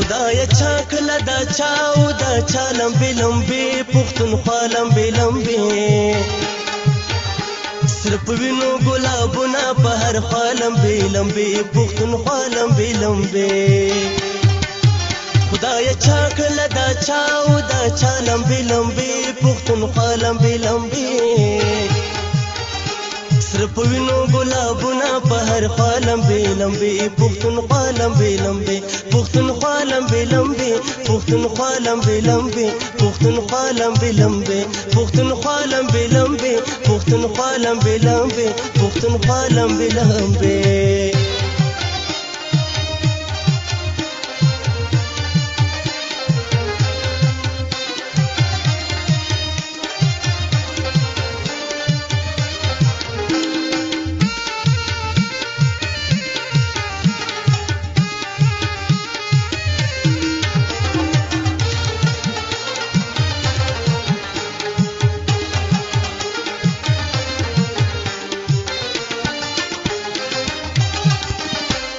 خدای چا کله دا چا او دا چا لمبې لمبې پښتونخوا لمبې لمبې سره په وینو ګلابونه په هر خوا لمبې لمبې پښتونخوا لمبې لمبې خدای چا کله دا چا او دا چا لمبې لمبې پښتونخوا لمبې لمبې سره په وینو ګلابونه په هر خوا لمبې لمبې پښتونخوا لمبې لمبې پښتونخوا لمبې لمبې پښتونخوا لمبې لمبې پښتونخوا لمبې لمبې پښتونخوا لمبې لمبې پښتونخوا لمبې لمبې پښتونخوا لمبې لمبې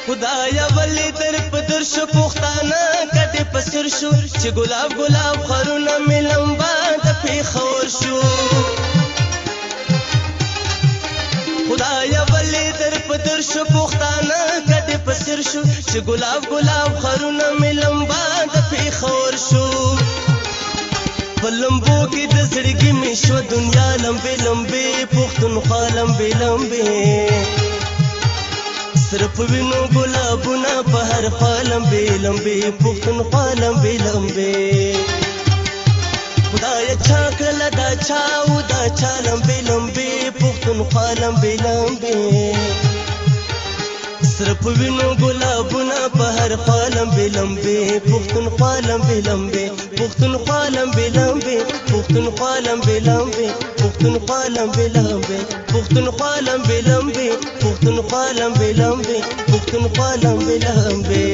خدایا ولی در پدر شو پختانه کټه پسر شو چې ګلاب ګلاب خرونه ملمبا د پیښور شو خدایا ولی در پدر شو پختانه کټه پسر شو چې ګلاب ګلاب خرونه ملمبا د پیښور شو پلمبو کې د زړګي می شو دنیا لمبې لمبې پښتونخوا لمبې لمبې سره په وینو ګلابونه په هر خوا لمبې لمبې پښتونخوا لمبې لمبې خدای چا کله دا چا او دا چا لمبې لمبې پښتونخوا لمبې لمبې سره په وینو ګلابونه په هر خوا لمبې لمبې پښتونخوا لمبې لمبې پښتونخوا لمبې لمبې پښتونخوا لمبې لمبې پښتونخوا لمبې لمبې پښتونخوا لمبې لمبې پښتونخوا لمبې لمبې پښتونخوا لمبې لمبې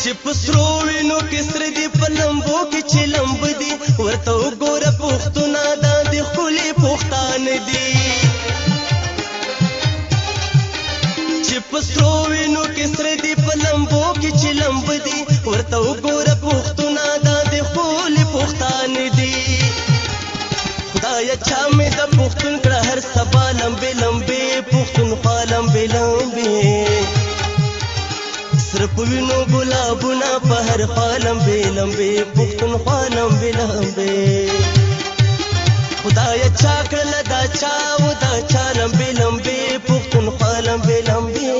چې پسرو وینو کې سره دی په لمبو کې چې لمب دي ورته وګوره پښتونه دا د ښکلي پښتانه دي چې پسرو وینو کې سره دی په لمبو کې چې لمب دي ورته وګوره پښتونه دا د ښکلي پښتانه دي خدایه چا مې د پښتون کړه هر سبا لمبې لمبې پښتونخوا لمبې لمبې سره په وینو ګلابونه په هر خوا لمبې لمبې پښتونخوا لمبې لمبې خدایه چا کړله دا چا او دا چا لمبې لمبې پښتونخوا لمبې لمبې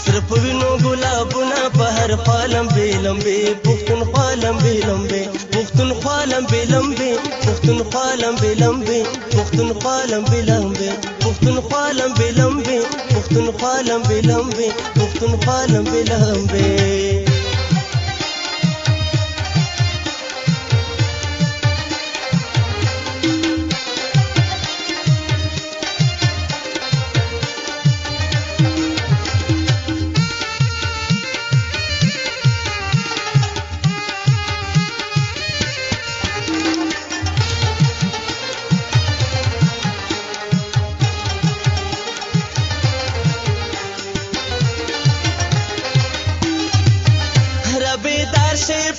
سره په وینو ګلابونه په هر خوا لمبې لمبې پښتونخوا لمبې لمبې پښتونخوا لمبې لمبې پښتونخوا لمبې لمبې پښتونخوا لمبې لمبې پښتونخوا لمبې لمبې پښتونخوا لمبې لمبې پښتونخوا لمبې لمبې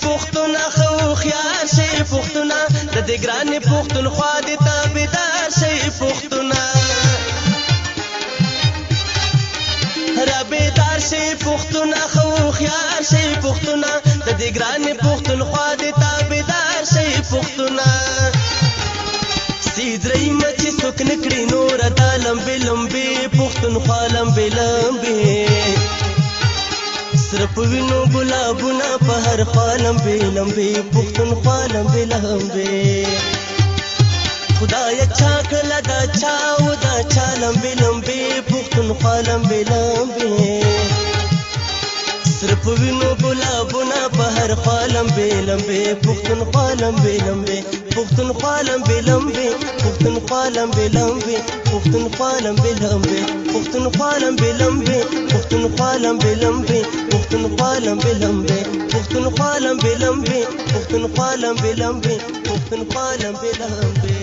پښتونه خو خيار شي پښتونه د دې ګران پښتونخوا د تابعدار شي پښتونه رابطار شي پښتونه خو خيار شي پښتونه د دې ګران پښتونخوا د تابعدار شي پښتونه سیدري مچ سوک نکړي نور د لمبې لمبې پښتونخوا لمبې لمبې سره په وینو ګلابونه په هر خوا لمبې لمبې پښتونخوا لمبې لمبې خدای چا کله دا چا او دا چا لمبې لمبې پښتونخوا لمبې لمبې سره په وینو ګلابونه په هر خوا لمبې لمبې پښتونخوا لمبې لمبې پښتونخوا لمبې لمبې پښتونخوا لمبې لمبې پښتونخوا لمبې لمبې پښتونخوا لمبې لمبې پښتونخوا لمبې لمبې پښتونخوا لمبې لمبې پښتونخوا لمبې لمبې پښتونخوا لمبې لمبې پښتونخوا لمبې لمبې